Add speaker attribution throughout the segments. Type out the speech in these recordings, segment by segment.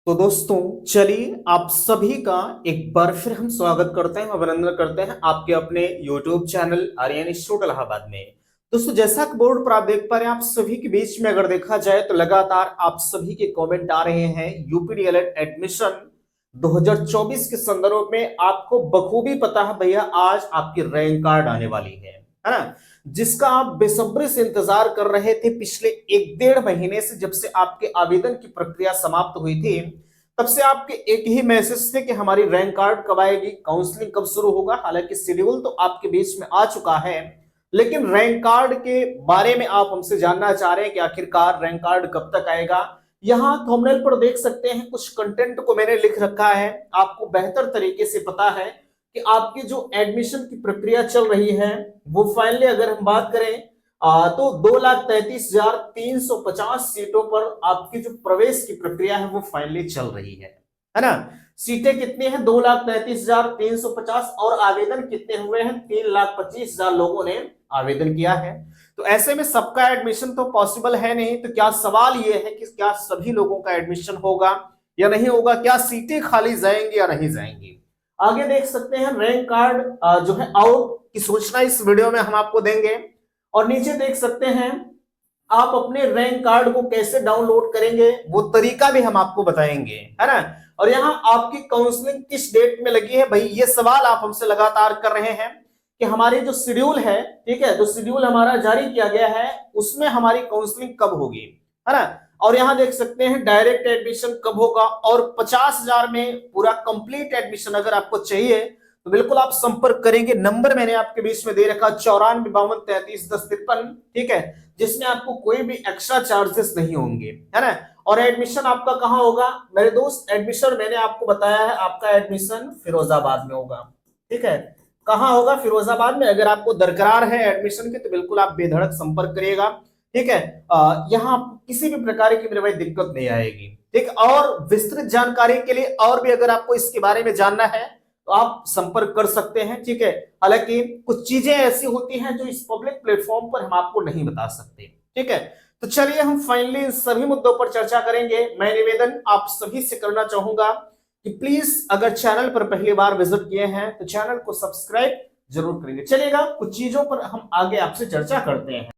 Speaker 1: तो दोस्तों चलिए आप सभी का एक बार फिर हम स्वागत करते हैं, अभिनंदन करते हैं आपके अपने YouTube channel Aryan institute Allahabad में। दोस्तों जैसा कि बोर्ड पर आप देख पा रहे हैं, आप सभी के बीच में अगर देखा जाए तो लगातार आप सभी के कमेंट आ रहे हैं यूपीडीएलएड एडमिशन 2024 के संदर्भ में। आपको बखूबी पता है भैया, आज आपकी रैंक कार्ड आने वाली है ना, जिसका आप बेसब्री से इंतजार कर रहे थे पिछले एक डेढ़ महीने से। जब से आपके आवेदन की प्रक्रिया समाप्त हुई थी तब से आपके एक ही मैसेज थे कि हमारी रैंक कार्ड कब आएगी, काउंसलिंग कब शुरू होगा। हालांकि शेड्यूल तो आपके बीच में आ चुका है, लेकिन रैंक कार्ड के बारे में आप हमसे जानना चाह रहे हैं कि आखिरकार रैंक कार्ड कब तक आएगा। यहाँ थंबनेल पर देख सकते हैं कुछ कंटेंट को मैंने लिख रखा है। आपको बेहतर तरीके से पता है कि आपकी जो एडमिशन की प्रक्रिया चल रही है वो फाइनली अगर हम बात करें तो 2,33,350 सीटों पर आपकी जो प्रवेश की प्रक्रिया है वो फाइनली चल रही है ना। सीटें कितनी हैं? 2,33,350 और आवेदन कितने हुए हैं? 3,25,000 लोगों ने आवेदन किया है। तो ऐसे में सबका एडमिशन तो पॉसिबल है नहीं। तो क्या सवाल ये है कि क्या सभी लोगों का एडमिशन होगा या नहीं होगा, क्या सीटें खाली जाएंगी या नहीं जाएंगी। आगे देख सकते हैं रैंक कार्ड जो है आउट की सूचना इस वीडियो में हम आपको देंगे। और नीचे देख सकते हैं आप अपने रैंक कार्ड को कैसे डाउनलोड करेंगे वो तरीका भी हम आपको बताएंगे, है ना। और यहाँ आपकी काउंसलिंग किस डेट में लगी है भाई, ये सवाल आप हमसे लगातार कर रहे हैं कि हमारी जो शेड्यूल है, ठीक है, जो शेड्यूल हमारा जारी किया गया है उसमें हमारी काउंसलिंग कब होगी, है ना। और यहाँ देख सकते हैं डायरेक्ट एडमिशन कब होगा। और 50,000 में पूरा कंप्लीट एडमिशन अगर आपको चाहिए तो बिल्कुल आप संपर्क करेंगे। नंबर मैंने आपके बीच में दे रखा 9452331053, ठीक है, जिसमें आपको कोई भी एक्स्ट्रा चार्जेस नहीं होंगे, है ना। और एडमिशन आपका कहाँ होगा मेरे दोस्त? एडमिशन मैंने आपको बताया है, आपका एडमिशन फिरोजाबाद में होगा, ठीक है। कहाँ होगा? फिरोजाबाद में। अगर आपको दरकार है एडमिशन की तो बिल्कुल आप बेधड़क संपर्क करिएगा, ठीक है। यहाँ किसी भी प्रकार की मेरे भाई दिक्कत नहीं आएगी, ठीक। और विस्तृत जानकारी के लिए और भी अगर आपको इसके बारे में जानना है तो आप संपर्क कर सकते हैं, ठीक है। हालांकि कुछ चीजें ऐसी होती हैं जो इस पब्लिक प्लेटफॉर्म पर हम आपको नहीं बता सकते, ठीक है। तो चलिए हम फाइनली इन सभी मुद्दों पर चर्चा करेंगे। मैं निवेदन आप सभी से करना चाहूंगा कि प्लीज अगर चैनल पर पहली बार विजिट किए हैं तो चैनल को सब्सक्राइब जरूर करेंगे। चलिएगा कुछ चीजों पर हम आगे आपसे चर्चा करते हैं।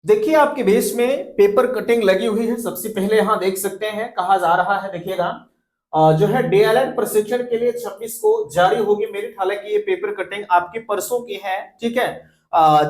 Speaker 1: देखिए आपके बेस में पेपर कटिंग लगी हुई है। सबसे पहले यहाँ देख सकते हैं कहा जा रहा है, देखिएगा जो है डीएलएड प्रशिक्षण के लिए 26 को जारी होगी मेरिट। हालांकि ये पेपर कटिंग आपके परसों की है, ठीक है।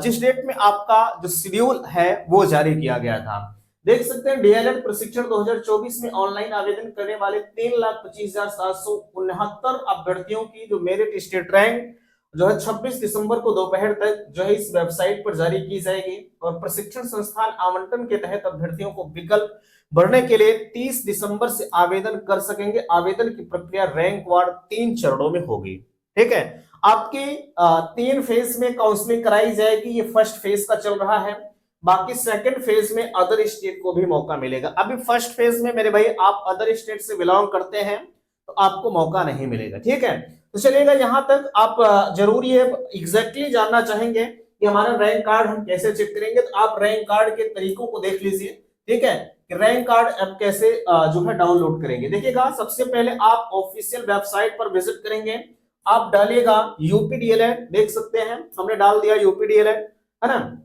Speaker 1: जिस डेट में आपका जो शेड्यूल है वो जारी किया गया था। देख सकते हैं डीएलएड प्रशिक्षण 2024 में ऑनलाइन आवेदन करने वाले 3,25,769 अभ्यर्थियों की जो मेरिट स्टेट रैंक जो है 26 दिसंबर को दोपहर तक जो है इस वेबसाइट पर जारी की जाएगी। और प्रशिक्षण संस्थान आवंटन के तहत अभ्यर्थियों को विकल्प भरने के लिए 30 दिसंबर से आवेदन कर सकेंगे। आवेदन की प्रक्रिया रैंक वार 3 चरणों में होगी, ठीक है। आपकी 3 फेज में काउंसलिंग कराई जाएगी। ये फर्स्ट फेज का चल रहा है, बाकी सेकंड फेज में अदर स्टेट को भी मौका मिलेगा। अभी फर्स्ट फेज में मेरे भाई आप अदर स्टेट से बिलोंग करते हैं तो आपको मौका नहीं मिलेगा, ठीक है। तो चलिएगा यहाँ तक आप जरूर ये एग्जैक्टली जानना चाहेंगे कि हमारा रैंक कार्ड हम कैसे चेक करेंगे, तो आप रैंक कार्ड के तरीकों को देख लीजिए, ठीक है, कि रैंक कार्ड आप कैसे जो है डाउनलोड करेंगे। देखिएगा सबसे पहले आप ऑफिशियल वेबसाइट पर विजिट करेंगे। आप डालिएगा यूपीडीएलएड, देख सकते हैं हमने डाल दिया यूपीडीएलएड, है ना।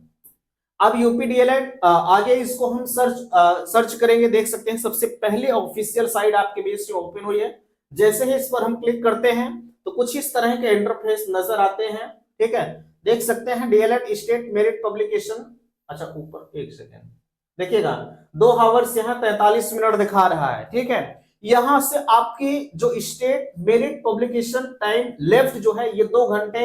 Speaker 1: अब यूपीडीएलएड आगे इसको हम सर्च करेंगे। देख सकते हैं सबसे पहले ऑफिशियल साइट आपके बीच में ओपन हुई है। जैसे ही इस पर हम क्लिक करते हैं तो कुछ इस तरह के इंटरफेस नजर आते हैं, ठीक है। देख सकते हैं डीएलएड स्टेट मेरिट पब्लिकेशन, अच्छा ऊपर एक सेकेंड देखिएगा 2 आवर्स यहाँ 43 मिनट दिखा रहा है, ठीक है। यहां से आपकी जो state merit publication time left जो है ये 2 घंटे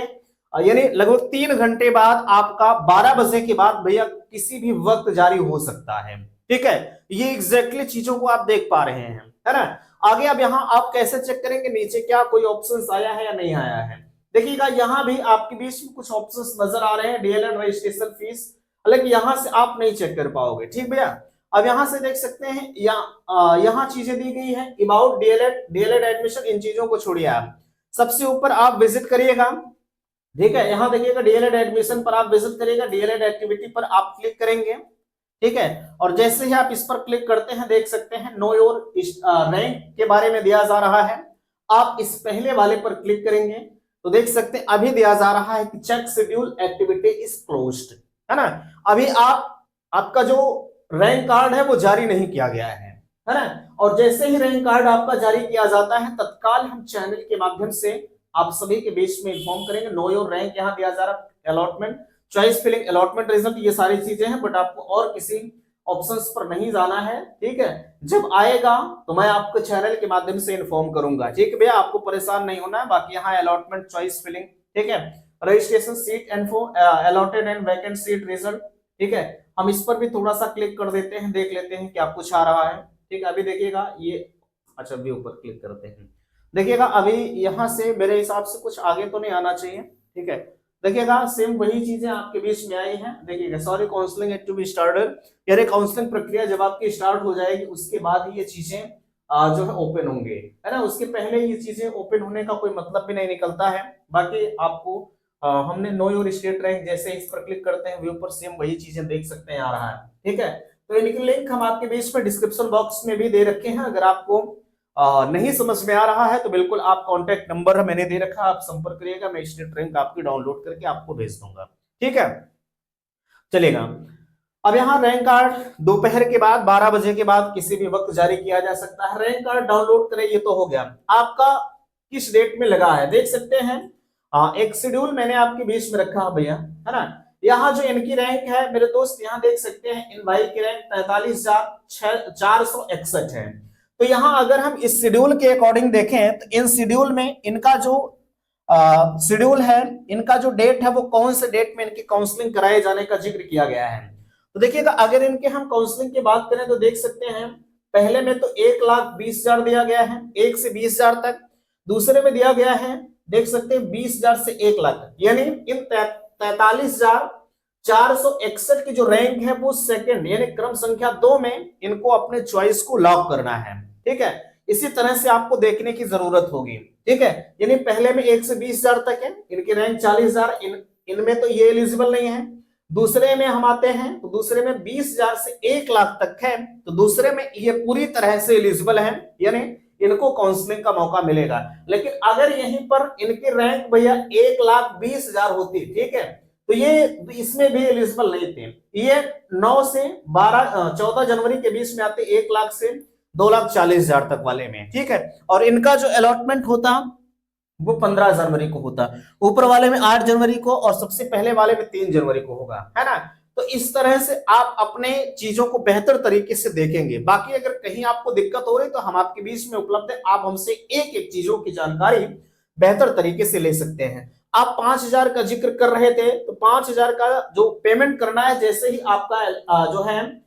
Speaker 1: यानी लगभग 3 घंटे बाद आपका 12 बजे के बाद भैया किसी भी वक्त जारी हो सकता है, ठीक है। ये एग्जैक्टली चीजों को आप देख पा रहे हैं, है ना। आगे अब यहाँ आप कैसे चेक करेंगे नीचे क्या कोई ऑप्शंस आया है या नहीं आया है। देखिएगा यहाँ भी आपके बीच में कुछ ऑप्शंस नजर आ रहे हैं, डीएलएड रजिस्ट्रेशन फीस, हालांकि यहाँ से आप नहीं चेक कर पाओगे, ठीक भैया। अब यहाँ से देख सकते हैं यहाँ चीजें दी गई है अबाउट डीएलएड एडमिशन, इन चीजों को छोड़िए आप सबसे ऊपर आप विजिट करिएगा, ठीक है। यहाँ देखिएगा डीएलएड एडमिशन पर आप विजिट करिएगा, डीएलएड एक्टिविटी पर आप क्लिक करेंगे। ठीक है। और जैसे ही आप इस पर क्लिक करते हैं देख सकते हैं नो योर रैंक के बारे में दिया जा रहा है। आप इस पहले वाले पर क्लिक करेंगे तो देख सकते हैं अभी दिया जा रहा है कि check schedule activity is closed, है ना। अभी आपका जो रैंक कार्ड है वो जारी नहीं किया गया है ना। और जैसे ही रैंक कार्ड आपका जारी किया जाता है तत्काल हम चैनल के माध्यम से आप सभी के बीच में इन्फॉर्म करेंगे। नो योर रैंक यहाँ दिया जा रहा है, allotment, choice filling, allotment result, ये सारी चीजें हैं, बट आपको और किसी ऑप्शंस पर नहीं जाना है, ठीक है। जब आएगा तो मैं आपको चैनल के माध्यम से इन्फॉर्म करूंगा, ठीक है भैया, आपको परेशान नहीं होना है। बाकी यहाँ अलॉटमेंट, चॉइस फिलिंग, ठीक है, registration, seat info, allotted and vacant seat result, ठीक है। हम इस पर भी थोड़ा सा क्लिक कर देते हैं, देख लेते हैं क्या कुछ आ रहा है, ठीक है। अभी देखिएगा ये, अच्छा व्यू पर क्लिक करते हैं, देखिएगा अभी यहाँ से मेरे हिसाब से कुछ आगे तो नहीं आना चाहिए, ठीक है। देखिएगा सेम वही चीजें आपके बीच में आई हैं, देखिएगा sorry counselling at to be started, यानी काउंसलिंग प्रक्रिया जब आपकी स्टार्ट हो जाएगी उसके बाद ही ये चीजें जो है ओपन होंगे, है ना। उसके पहले ये चीजें ओपन होने का कोई मतलब भी नहीं निकलता है। बाकी आपको हमने नो योर स्टेट रैंक, जैसे इस पर क्लिक करते हैं व्यू पर सेम वही चीजें देख सकते हैं आ रहा है, ठीक है। तो इनकी लिंक हम आपके बीच में डिस्क्रिप्शन बॉक्स में भी दे रखे हैं, अगर आपको नहीं समझ में आ रहा है तो बिल्कुल आप कॉन्टेक्ट नंबर मैंने दे रखा है, आप संपर्क करिएगा, मैं स्टेट रैंक आपकी डाउनलोड करके आपको भेज दूंगा, ठीक है, चलेगा। अब यहाँ रैंक कार्ड दोपहर के बाद 12 बजे के बाद किसी भी वक्त जारी किया जा सकता है। रैंक कार्ड डाउनलोड करें, ये तो हो गया। आपका किस डेट में लगा है देख सकते हैं, एक शेड्यूल मैंने आपके बीच में रखा है भैया, है ना। यहाँ जो इनकी रैंक है मेरे दोस्त, यहाँ देख सकते हैं इन भाई की रैंक 43,461 है। तो यहाँ अगर हम इस शेड्यूल के अकॉर्डिंग देखें तो इन शेड्यूल में इनका जो शेड्यूल है, इनका जो डेट है वो कौन से डेट में इनकी काउंसलिंग कराए जाने का जिक्र किया गया है। तो देखिएगा अगर इनके हम काउंसलिंग की बात करें तो देख सकते हैं पहले में तो 1,20,000 दिया गया है, 1 से 20,000 तक। दूसरे में दिया गया है देख सकते हैं 20,000 से 1 लाख तक, यानी इन 43,461 की जो रैंक है वो सेकंड यानी क्रम संख्या 2 में इनको अपने चॉइस को लॉक करना है, ठीक है। इसी तरह से आपको देखने की जरूरत होगी, ठीक है। यानी पहले में 1 से 20,000 तक है, इनकी रैंक 40,000, इनमें तो ये एलिजिबल नहीं है। दूसरे में हम आते हैं तो दूसरे में 20,000 से 1 लाख तक है, तो दूसरे में ये पूरी तरह से एलिजिबल है, यानी इनको काउंसलिंग का मौका मिलेगा। लेकिन अगर यहीं पर इनकी रैंक भैया 1,20,000 होती, ठीक है, तो ये इसमें भी एलिजिबल नहीं थे। ये 9 से 14 जनवरी के बीच में आते 1 लाख से 2,40,000 तक वाले में, ठीक है। और इनका जो अलॉटमेंट होता वो 15 जनवरी को होता, ऊपर वाले में 8 जनवरी को और सबसे पहले वाले में 3 जनवरी को होगा, है ना। तो इस तरह से आप अपने चीजों को बेहतर तरीके से देखेंगे। बाकी अगर कहीं आपको दिक्कत हो रही तो हम आपके बीच में उपलब्ध है, आप हमसे एक एक चीजों की जानकारी बेहतर तरीके से ले सकते हैं। आप 5,000 का जिक्र कर रहे थे, तो 5,000 का जो पेमेंट करना है जैसे ही आपका जो है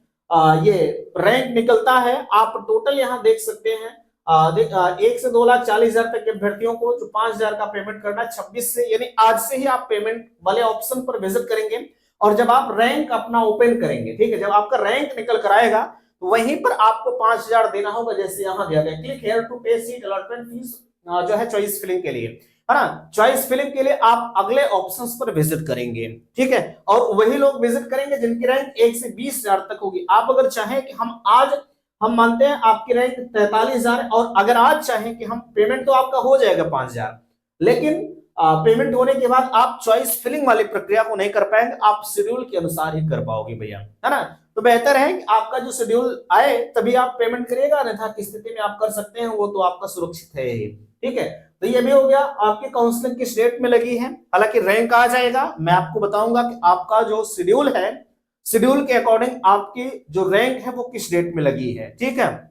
Speaker 1: ये रैंक निकलता है, आप टोटल यहाँ देख सकते हैं 1 से 2,40,000 तक के अभ्यर्थियों को जो 5,000 का पेमेंट करना है 26 से, यानी आज से ही आप पेमेंट वाले ऑप्शन पर विजिट करेंगे। और जब आप रैंक अपना ओपन करेंगे, ठीक है, जब आपका रैंक निकल कर आएगा तो वहीं पर आपको 5,000 देना होगा, जैसे यहाँ दिया गया, क्लिक हियर टू पे सीट अलॉटमेंट फीस जो है चॉइस फिलिंग के लिए, है ना। चॉइस फिलिंग के लिए आप अगले ऑप्शंस पर विजिट करेंगे, ठीक है। और वही लोग विजिट करेंगे जिनकी रैंक 1 से 20,000 तक होगी। आप अगर चाहें कि हम मानते हैं आपकी रैंक 43,000 और अगर आज चाहें कि हम पेमेंट तो आपका हो जाएगा 5,000, लेकिन पेमेंट होने के बाद आप चॉइस फिलिंग वाली प्रक्रिया को नहीं कर पाएंगे, आप शेड्यूल के अनुसार ही कर पाओगे भैया, है ना। तो बेहतर है कि आपका जो शेड्यूल आए तभी आप पेमेंट करिएगा, अन्यथा की स्थिति में आप कर सकते हैं, वो तो आपका सुरक्षित है ही, ठीक है। तो ये भी हो गया आपकी काउंसलिंग किस डेट में लगी है। हालांकि रैंक आ जाएगा, मैं आपको बताऊंगा कि आपका जो शेड्यूल है, शेड्यूल के अकॉर्डिंग आपकी जो रैंक है वो किस डेट में लगी है, ठीक है,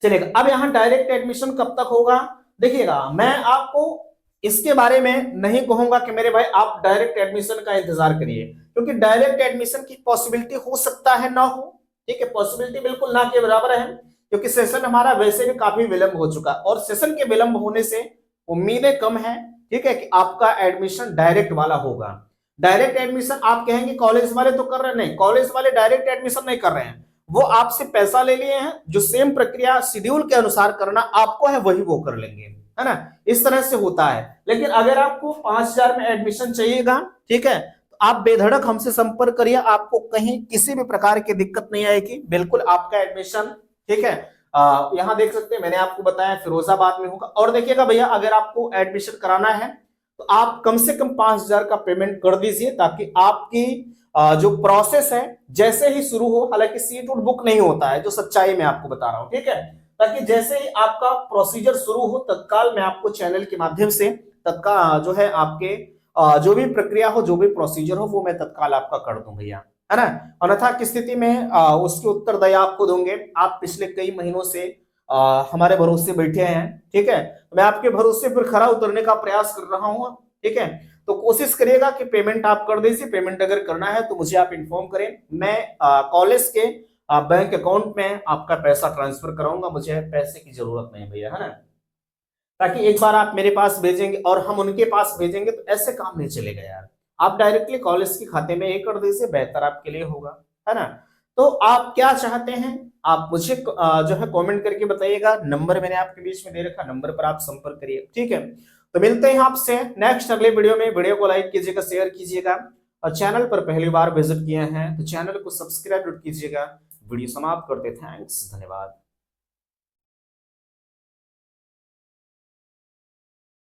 Speaker 1: चलेगा। अब यहाँ डायरेक्ट एडमिशन कब तक होगा, देखिएगा मैं आपको इसके बारे में नहीं कहूंगा कि मेरे भाई आप डायरेक्ट एडमिशन का इंतजार करिए, क्योंकि डायरेक्ट एडमिशन की पॉसिबिलिटी हो सकता है ना हो, ठीक है, पॉसिबिलिटी बिल्कुल ना के बराबर है, क्योंकि सेशन हमारा वैसे भी काफी विलंब हो चुका और सेशन के विलंब होने से उम्मीदें कम है, ठीक है, कि आपका एडमिशन डायरेक्ट वाला होगा। डायरेक्ट एडमिशन आप कहेंगे कॉलेज वाले तो कर रहे हैं, नहीं, कॉलेज वाले डायरेक्ट एडमिशन नहीं कर रहे हैं, वो आपसे पैसा ले लिए हैं, जो सेम प्रक्रिया शेड्यूल के अनुसार करना आपको है वही वो कर लेंगे, है ना। इस तरह से होता है। लेकिन अगर आपको 5,000 में एडमिशन चाहिएगा, ठीक है, तो आप बेधड़क हमसे संपर्क करिए, आपको कहीं किसी भी प्रकार की दिक्कत नहीं आएगी, बिल्कुल आपका एडमिशन, ठीक है। यहाँ देख सकते हैं मैंने आपको बताया फिरोजाबाद में होगा। और देखिएगा भैया, अगर आपको एडमिशन कराना है तो आप कम से कम 5,000 का पेमेंट कर दीजिए, ताकि आपकी जो प्रोसेस है जैसे ही शुरू हो, हालांकि सीट उट बुक नहीं होता है, जो सच्चाई में आपको बता रहा हूं, ठीक है, ताकि जैसे ही आपका प्रोसीजर शुरू हो तत्काल मैं आपको चैनल के माध्यम से तत्काल जो है आपके जो भी प्रक्रिया हो, जो भी प्रोसीजर हो, वो मैं तत्काल आपका कर दूं भैया, है ना। अन्यथा की स्थिति में उसके उत्तरदायी आपको दूंगे। आप पिछले कई महीनों से हमारे भरोसे बैठे हैं, ठीक है, मैं आपके भरोसे पर खरा उतरने का प्रयास कर रहा हूं, ठीक है। तो कोशिश करिएगा कि पेमेंट आप कर दीजिए। पेमेंट अगर करना है तो मुझे आप इन्फॉर्म करें, मैं कॉलेज के बैंक अकाउंट में आपका पैसा ट्रांसफर कराऊंगा। मुझे पैसे की जरूरत नहीं भैया, है ना, ताकि एक बार आप मेरे पास भेजेंगे और हम उनके पास भेजेंगे तो ऐसे काम नहीं चलेगा यार। आप डायरेक्टली कॉलेज के खाते में ये कर दीजिए, बेहतर आपके लिए होगा, है ना। तो आप क्या चाहते हैं, आप मुझे जो है कमेंट करके बताइएगा। नंबर मैंने आपके बीच में दे रखा, नंबर पर आप संपर्क करिए, ठीक है। तो मिलते हैं आपसे नेक्स्ट अगले वीडियो में। वीडियो को लाइक कीजिएगा, शेयर कीजिएगा, और चैनल पर पहली बार विजिट किए हैं तो चैनल को सब्सक्राइब कीजिएगा। वीडियो समाप्त करते, थैंक्स, धन्यवाद।